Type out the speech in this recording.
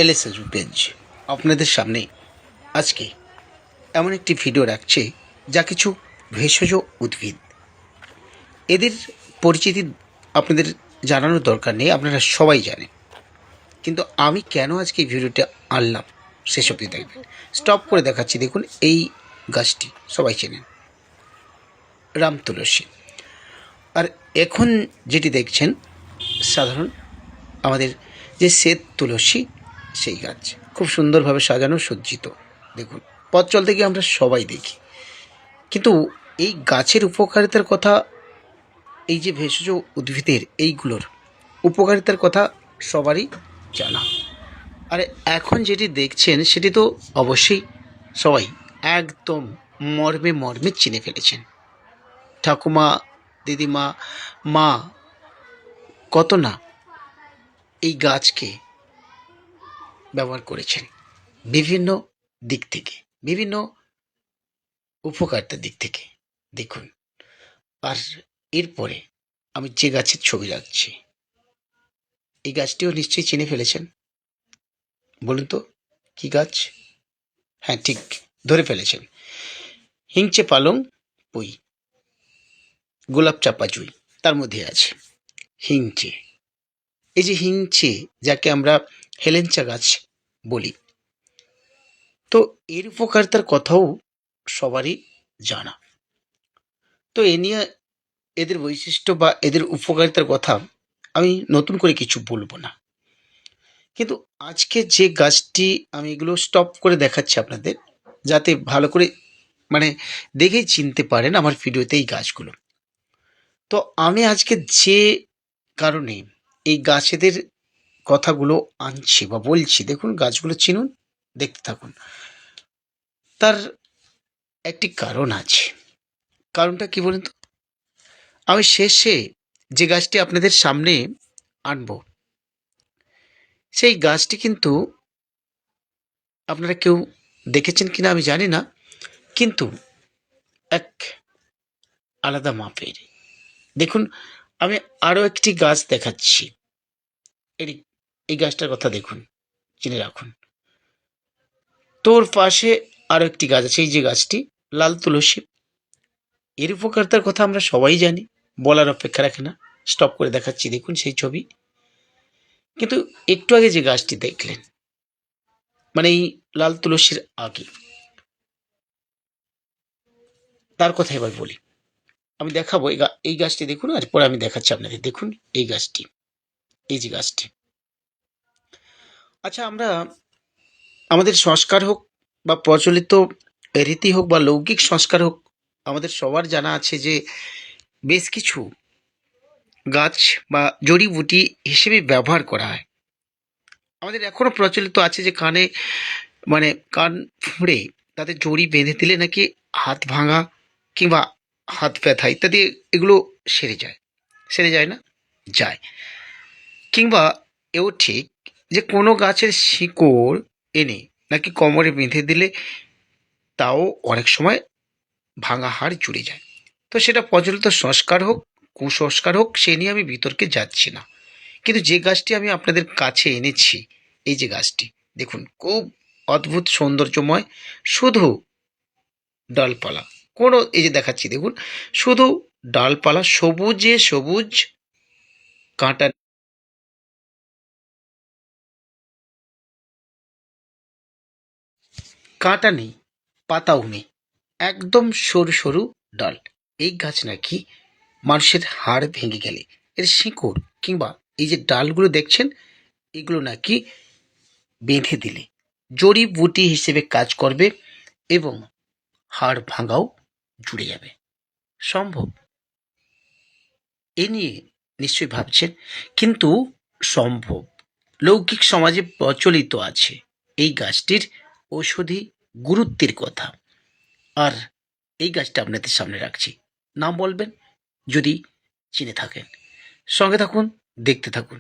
ELSS page আপনাদের সামনে আজকে এমন একটি ভিডিও রাখছে যা কিছু ভেষজ উদ্ভিদ। এদের পরিচিতি আপনাদের জানানোর দরকার নেই, আপনারা সবাই জানেন। কিন্তু আমি কেন আজকে এই ভিডিওটা আনলাম শেষ অবধি দেখবেন। স্টপ করে দেখাচ্ছি, দেখুন এই গাছটি সবাই চেনেন, রাম তুলসী। আর এখন যেটি দেখছেন সাধারণ আমাদের যে শ্বেত তুলসী, সেই গাছ খুব সুন্দরভাবে সাজানো সজ্জিত। দেখুন, পথ চলতে গিয়ে আমরা সবাই দেখি, কিন্তু এই গাছের উপকারিতার কথা, এই যে ভেষজ উদ্ভিদের এইগুলোর উপকারিতার কথা সবারই জানা। আর এখন যেটি দেখছেন সেটি তো অবশ্যই সবাই একদম মর্মে মর্মে চিনে ফেলেছেন। ঠাকুমা, দিদিমা, মা কত না এই গাছকে ব্যবহার করেছেন বিভিন্ন দিক থেকে, বিভিন্ন উপকারিতার দিক থেকে। দেখুন, আর এরপরে আমি যে গাছের ছবি রাখছি, এই গাছটিও নিশ্চয়ই চিনে ফেলেছেন। বলুন তো কি গাছ? হ্যাঁ, ঠিক ধরে ফেলেছেন, হিংচে পালং পুঁই, গোলাপ চাপা জুঁই তার মধ্যে আছে হিংচে। এই যে হিংচে, যাকে আমরা হেলেঞ্চা গাছ বলি, তো এর উপকারিতার কথাও সবারই জানা। তো এ নিয়ে এদের বৈশিষ্ট্য বা এদের উপকারিতার কথা আমি নতুন করে কিছু বলবো না। কিন্তু আজকে যে গাছটি আমি এগুলো স্টপ করে দেখাচ্ছি আপনাদের, যাতে ভালো করে মানে দেখেই চিনতে পারেন আমার ভিডিওতে এই গাছগুলো। তো আমি আজকে যে কারণে এই গাছেদের কথাগুলো আনছি বা বলছি, দেখুন গাছগুলো চিনুন, দেখতে থাকুন। তার একটি কারণ আছে। কারণটা কি বলুন তো? আমি শেষে যে গাছটি আপনাদের সামনে আনবো, সেই গাছটি কিন্তু আপনারা কেউ দেখেছেন কিনা আমি জানি না, কিন্তু এক আলাদা মাপের। দেখুন, আমি আরও একটি গাছ দেখাচ্ছি। এই গাছটার কথা দেখুন, চিনে রাখুন। তোর পাশে আরও একটি গাছ আছে, এই যে গাছটি লাল তুলসী। এর উপকারিতার কথা আমরা সবাই জানি, বলার অপেক্ষা রাখে না। স্টপ করে দেখাচ্ছি, দেখুন সেই ছবি। কিন্তু একটু আগে যে গাছটি দেখলেন, মানে এই লাল তুলসীর আগে, তার কথা এবার বলি। আমি দেখাবো এই গাছটি দেখুন, আর পরে আমি দেখাচ্ছি আপনাদের। দেখুন এই গাছটি, এই যে গাছটি। আচ্ছা, আমরা আমাদের সংস্কার হোক বা প্রচলিত রীতি হোক বা লৌকিক সংস্কার হোক, আমাদের সবার জানা আছে যে বেশ কিছু গাছ বা জড়িবুটি হিসেবে ব্যবহার করা হয়। আমাদের এখনো প্রচলিত আছে যে কানে, মানে কান ফুঁড়ে তাতে জড়ি বেঁধে দিলে নাকি হাত ভাঙা কিংবা হাত ব্যথা ইত্যাদি এগুলো সেরে যায় না? যায়। কিংবা এও ঠিক যে কোনো গাছের শিকড় এনে নাকি কোমরে বেঁধে দিলে তাও অনেক সময় ভাঙা হাড় জুড়ে যায়। তো সেটা প্রচলিত সংস্কার হোক, কুসংস্কার হোক, সে নিয়ে আমি বিতর্কে যাচ্ছি না। কিন্তু যে গাছটি আমি আপনাদের কাছে এনেছি, এই যে গাছটি দেখুন, খুব অদ্ভুত সৌন্দর্যময়, শুধু ডালপালা, কোনো এই যে দেখাচ্ছি দেখুন, শুধু ডালপালা, সবুজে সবুজ, কাঁটা কাঁটা নেই, পাতাও নেই, একদম সরু সরু ডাল। এই গাছ নাকি মানুষের হাড় ভেঙে গেলে এর শিকড় কিংবা এই যে ডালগুলো দেখছেন, এগুলো নাকি বেঁধে দিলে জড়িবুটি হিসেবে কাজ করবে এবং হাড় ভাঙাও জুড়ে যাবে। সম্ভব? এ নিয়ে নিশ্চয়ই ভাবছেন, কিন্তু সম্ভব। লৌকিক সমাজে প্রচলিত আছে এই গাছটির ঔষধি গুরুত্বের কথা। আর এই গাছটা আপনাদের সামনে রাখছি, নাম বলবেন যদি চিনে থাকেন। সঙ্গে থাকুন, দেখতে থাকুন।